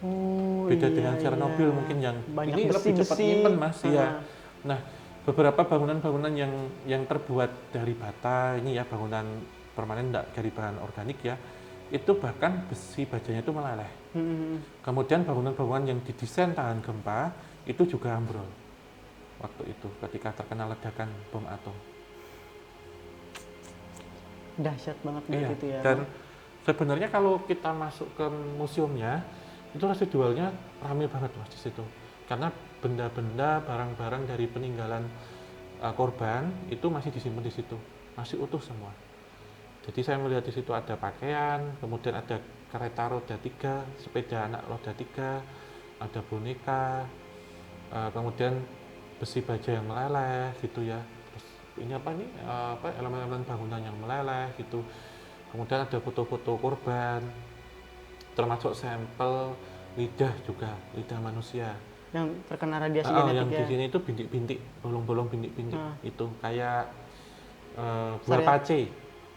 Oh, Beda iya, dengan Chernobyl iya. mungkin yang Banyak ini lebih cepat besi-besi. nyimpen mas ya. Ah. Nah, beberapa bangunan-bangunan yang terbuat dari bata ini ya, bangunan permanen dari bahan organik ya, itu bahkan besi bajanya itu meleleh. Kemudian bangunan-bangunan yang didesain tahan gempa itu juga ambrol waktu itu ketika terkena ledakan bom atom. Dahsyat banget Iya, gitu ya. dan sebenarnya kalau kita masuk ke museumnya itu residualnya ramai banget mas di situ, karena benda-benda barang-barang dari peninggalan korban itu masih disimpan di situ, masih utuh semua. Jadi saya melihat di situ ada pakaian, kemudian ada kereta roda 3, sepeda anak roda 3, ada boneka, kemudian besi baja yang meleleh gitu ya. Terus ini apa nih, elemen-elemen bangunan yang meleleh gitu. Kemudian ada foto-foto korban, termasuk sampel lidah juga, lidah manusia. Yang terkena radiasi Yang genetik di ya. sini itu bintik-bintik, bolong-bolong bintik-bintik itu kayak buah Sari- pace,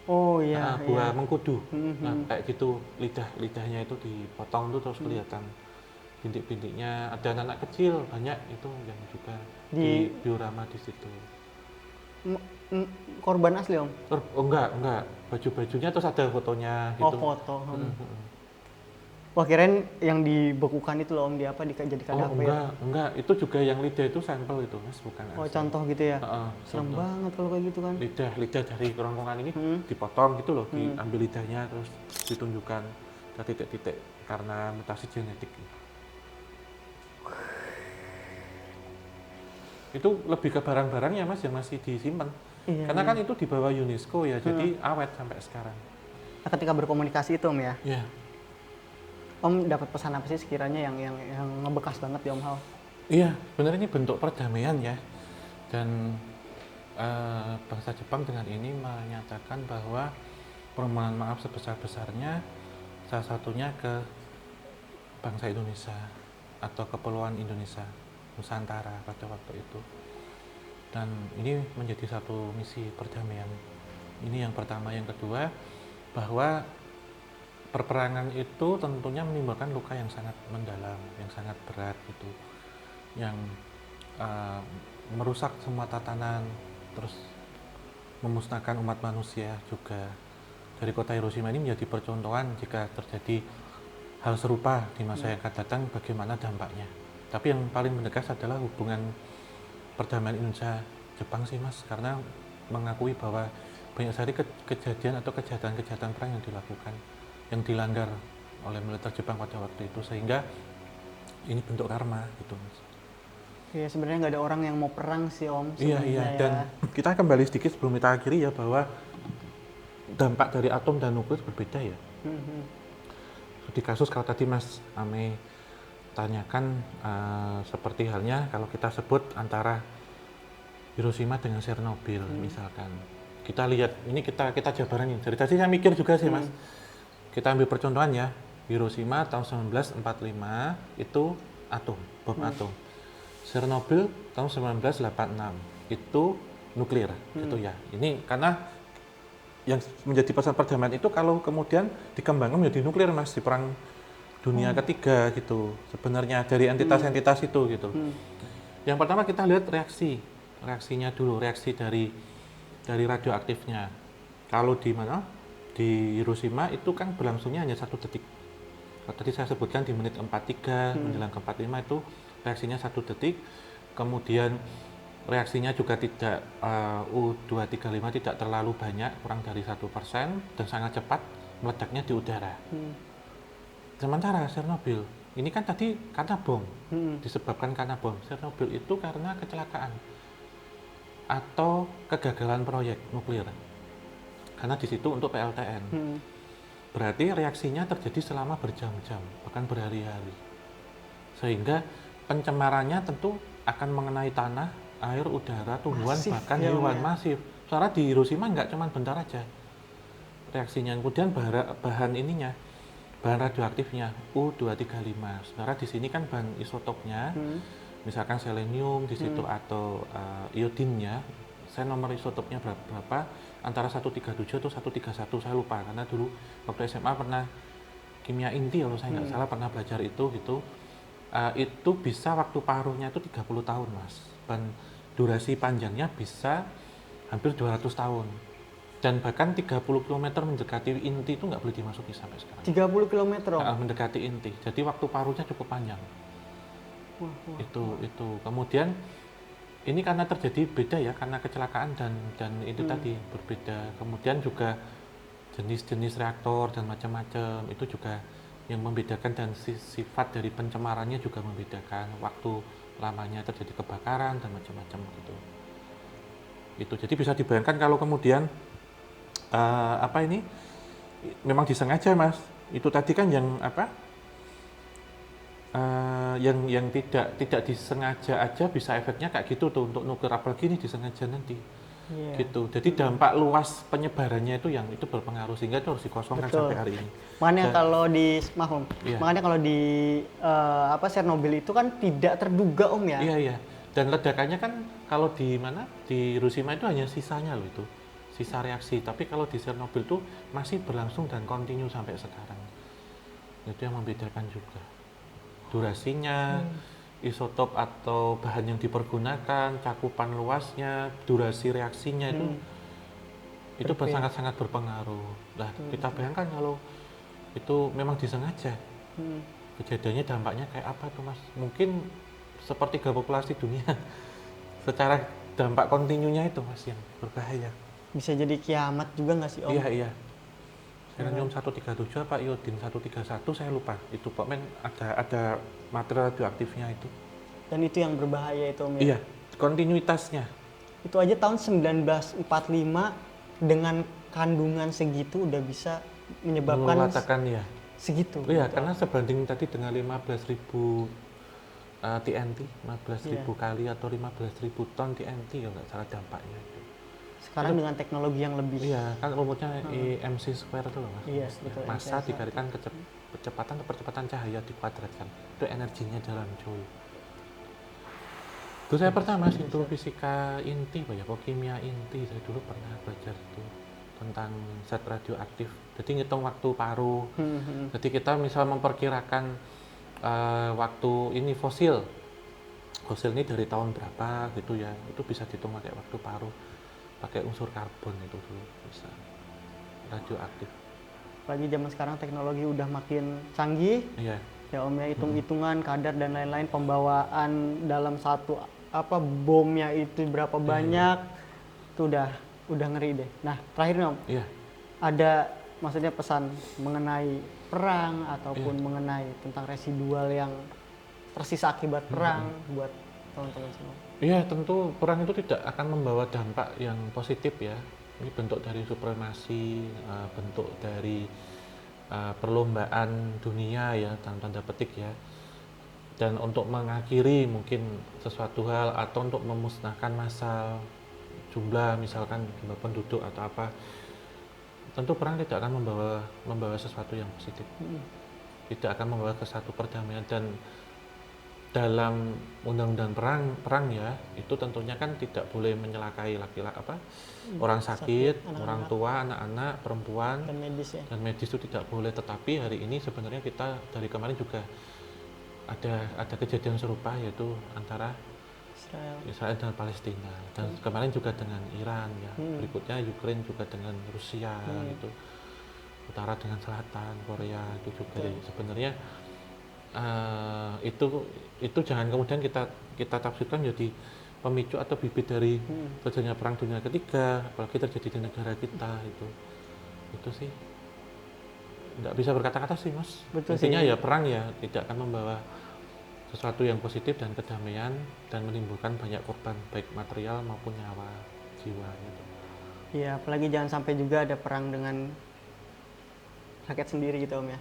Oh iya, buah iya. mengkudu. Nah, kayak gitu lidahnya itu dipotong tuh terus kelihatan bintik-bintiknya. Ada anak kecil banyak itu yang juga di diorama di situ. Korban asli om? Oh enggak, baju-bajunya terus ada fotonya Oh gitu. foto. Wah kirain yang dibekukan itu loh om, di apa dijadikan apa ya? Enggak, itu juga yang lidah itu sampel itu mas, bukan Oh asli. contoh gitu ya? Serem Contoh. banget kalau kayak gitu kan. Lidah dari kerongkongan ini dipotong gitu loh, diambil lidahnya terus ditunjukkan ke titik-titik karena mutasi genetik. Itu lebih ke barang-barangnya mas yang masih disimpan. Iya, Karena kan itu di bawah UNESCO ya, jadi awet sampai sekarang. Nah, ketika berkomunikasi itu om ya, Iya. om dapat pesan apa sih sekiranya yang ngebekas banget di om Hao? Iya, benar ini bentuk perdamaian ya. Dan bangsa Jepang dengan ini menyatakan bahwa permohonan maaf sebesar-besarnya salah satunya ke bangsa Indonesia atau kepulauan Indonesia, Nusantara pada waktu itu. Dan ini menjadi satu misi perdamaian. Ini yang pertama. Yang kedua, bahwa perperangan itu tentunya menimbulkan luka yang sangat mendalam, yang sangat berat gitu, yang merusak semua tatanan, terus memusnahkan umat manusia juga. Dari kota Hiroshima ini menjadi percontohan jika terjadi hal serupa di masa yang akan datang, bagaimana dampaknya. Tapi yang paling menegas adalah hubungan perdamaian Indonesia Jepang sih mas, karena mengakui bahwa banyak sekali kejadian atau kejahatan-kejahatan perang yang dilakukan, yang dilanggar oleh militer Jepang pada waktu itu, sehingga ini bentuk karma gitu mas. Iya sebenarnya nggak ada orang yang mau perang sih om. Iya, sebenarnya ya. dan kita kembali sedikit sebelum kita akhiri ya, bahwa dampak dari atom dan nuklir berbeda ya. Di kasus kalau tadi Mas Ame tanyakan, seperti halnya kalau kita sebut antara Hiroshima dengan Chernobyl misalkan. Kita lihat, ini kita jabarin. Dari tadi saya mikir juga sih Mas, kita ambil percontohan ya, Hiroshima tahun 1945 itu bom atom. Chernobyl tahun 1986 itu nuklir gitu ya. Ini karena yang menjadi pesan perdamaian itu kalau kemudian dikembangkan menjadi nuklir Mas di perang dunia ketiga gitu. Sebenarnya dari entitas-entitas itu gitu. Yang pertama kita lihat reaksinya dulu, reaksi dari radioaktifnya. Kalau di mana? Di Hiroshima itu kan berlangsungnya hanya 1 detik. Tadi saya sebutkan di menit 43 menjelang ke 45 itu reaksinya 1 detik. Kemudian reaksinya juga tidak U235 tidak terlalu banyak, kurang dari 1% dan sangat cepat meledaknya di udara. Sementara Chernobyl ini kan tadi karena bom, disebabkan karena bom. Chernobyl itu karena kecelakaan atau kegagalan proyek nuklir. Karena di situ untuk PLTN. Berarti reaksinya terjadi selama berjam-jam, bahkan berhari-hari. Sehingga pencemarannya tentu akan mengenai tanah, air, udara, tumbuhan, Masif, bahkan ya, hewan ya. masif. Soalnya di Hiroshima nggak cuma bentar aja reaksinya. Kemudian bahan ininya, bahan radioaktifnya U235. Sebenarnya di sini kan bahan isotopnya, misalkan selenium di situ atau iodinnya. Saya nomor isotopnya berapa? Antara 137 atau 131, saya lupa karena dulu waktu SMA pernah kimia inti kalau saya nggak salah pernah belajar itu gitu. Itu bisa waktu paruhnya itu 30 tahun Mas, dan durasi panjangnya bisa hampir 200 tahun, dan bahkan 30 km mendekati inti itu nggak boleh dimasuki sampai sekarang. 30 km Om. Mendekati inti, jadi waktu paruhnya cukup panjang. Itu kemudian ini karena terjadi beda ya, karena kecelakaan dan itu tadi berbeda. Kemudian juga jenis-jenis reaktor dan macam-macam itu juga yang membedakan, dan sifat dari pencemarannya juga membedakan, waktu lamanya terjadi kebakaran dan macam-macam gitu. Itu jadi bisa dibayangkan kalau kemudian ini memang disengaja Mas. Itu tadi kan yang yang tidak disengaja aja bisa efeknya kayak gitu tuh untuk nuklir, apalagi ini disengaja nanti. Gitu. Jadi dampak luas penyebarannya itu yang itu berpengaruh, sehingga itu harus dikosongkan sampai hari ini. Makanya kalau di Iya. makanya kalau di Chernobyl itu kan tidak terduga Om ya. Iya. Dan ledakannya kan kalau di mana? Di Hiroshima itu hanya sisanya loh itu. Sisa reaksi, tapi kalau di Chernobyl itu masih berlangsung dan kontinu sampai sekarang. Itu yang membedakan juga. Durasinya, isotop atau bahan yang dipergunakan, cakupan luasnya, durasi reaksinya itu sangat-sangat berpengaruh. Nah, kita bayangkan kalau itu memang disengaja, kejadiannya dampaknya kayak apa tuh Mas? Mungkin sepertiga populasi dunia. Secara dampak kontinunya itu Mas yang berbahaya. Bisa jadi kiamat juga nggak sih Om? Iya. Selenium 137 apa iodin 131 saya lupa. Itu pokoknya ada material radioaktifnya itu. Dan itu yang berbahaya itu Om ya? Iya, kontinuitasnya. Itu aja tahun 1945 dengan kandungan segitu udah bisa menyebabkan Mengatakan ya. segitu. Iya, gitu. karena sebanding tadi dengan 15.000 TNT, 15.000 kali atau 15.000 ton TNT ya nggak salah dampaknya itu. Sekarang dengan teknologi yang lebih. Iya, kan rumusnya MC square itu loh Mas. Iya, betul. Massa dikalikan percepatan cahaya dikuadratkan. Itu energinya dalam joule. Itu saya pernah Mas itu fisika inti, kimia inti. Saya dulu pernah belajar itu tentang zat radioaktif. Jadi ngitung waktu paruh. Jadi kita misal memperkirakan waktu ini fosil ini dari tahun berapa gitu ya. Itu bisa dihitung pakai waktu paruh. Pakai unsur karbon itu dulu bisa radioaktif. Lagi zaman sekarang teknologi udah makin canggih. Iya. Ya Om ya, hitung-hitungan kadar dan lain-lain, pembawaan dalam satu bomnya itu berapa banyak. Itu udah ngeri deh. Nah, terakhir nih Om. Iya. Ada maksudnya pesan mengenai perang ataupun mengenai tentang residual yang tersisa akibat perang buat teman-teman semua. Iya, tentu perang itu tidak akan membawa dampak yang positif ya. Ini bentuk dari supremasi, bentuk dari perlombaan dunia ya, dalam tanda petik ya. Dan untuk mengakhiri mungkin sesuatu hal atau untuk memusnahkan massal, jumlah misalkan jumlah penduduk atau apa. Tentu perang tidak akan membawa sesuatu yang positif. tidak akan membawa ke satu perdamaian. Dan dalam undang-undang perang ya, itu tentunya kan tidak boleh menyelakai orang sakit, orang anak-anak, tua, anak-anak, perempuan, dan medis ya. dan medis itu tidak boleh. Tetapi hari ini sebenarnya kita dari kemarin juga ada kejadian serupa, yaitu antara Israel dan Palestina, dan kemarin juga dengan Iran ya, berikutnya Ukraina juga dengan Rusia gitu, utara dengan selatan, Korea itu juga. Jadi sebenarnya itu jangan kemudian kita tafsirkan jadi pemicu atau bibit dari terjadinya perang dunia ketiga, apalagi terjadi di negara kita. Itu sih nggak bisa berkata-kata sih, Mas. Betul Intinya sih. ya perang ya tidak akan membawa sesuatu yang positif dan kedamaian, dan menimbulkan banyak korban baik material maupun nyawa, jiwa gitu. Iya, apalagi jangan sampai juga ada perang dengan rakyat sendiri gitu Om ya.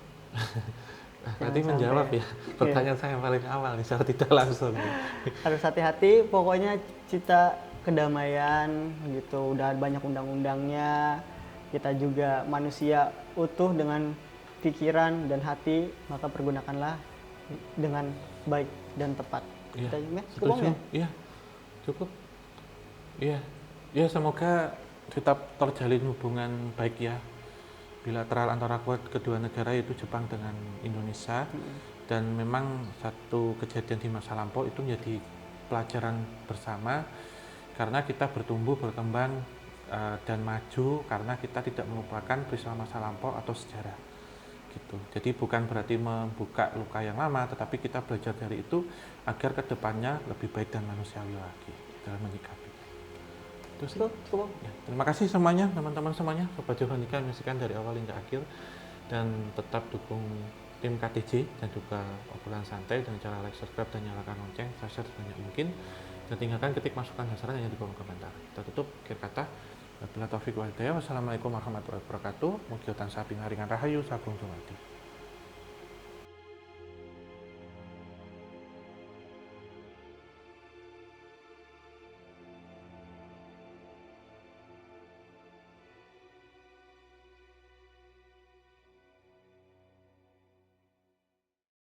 Berarti menjawab ya pertanyaan saya yang paling awal nih, secara tidak langsung. Harus hati-hati, pokoknya cita kedamaian gitu, udah banyak undang-undangnya. Kita juga manusia utuh dengan pikiran dan hati, maka pergunakanlah dengan baik dan tepat. Iya, Kita ya, cukup Om setuju. ya? Iya, cukup. Iya, ya semoga tetap terjalin hubungan baik ya, bilateral antara kedua negara, yaitu Jepang dengan Indonesia. Dan memang satu kejadian di masa lampau itu menjadi pelajaran bersama, karena kita bertumbuh, berkembang, dan maju karena kita tidak melupakan peristiwa masa lampau atau sejarah gitu. Jadi bukan berarti membuka luka yang lama, tetapi kita belajar dari itu agar kedepannya lebih baik dan manusiawi lagi dalam menyikapi. Itu sih. Cukup. Ya, terima kasih semuanya, teman-teman semuanya, Sobat Johanika, menyaksikan dari awal hingga akhir, dan tetap dukung tim KTJ dan juga obrolan santai dengan cara like, subscribe, dan nyalakan lonceng, share sebanyak mungkin, dan tinggalkan ketik masukan dan saran hanya di kolom komentar. Kita tutup akhir kata, wabillahi taufiq wal hidayah. Wassalamualaikum warahmatullahi wabarakatuh. Mugi tansah pingaringan rahayu sagung dumadi.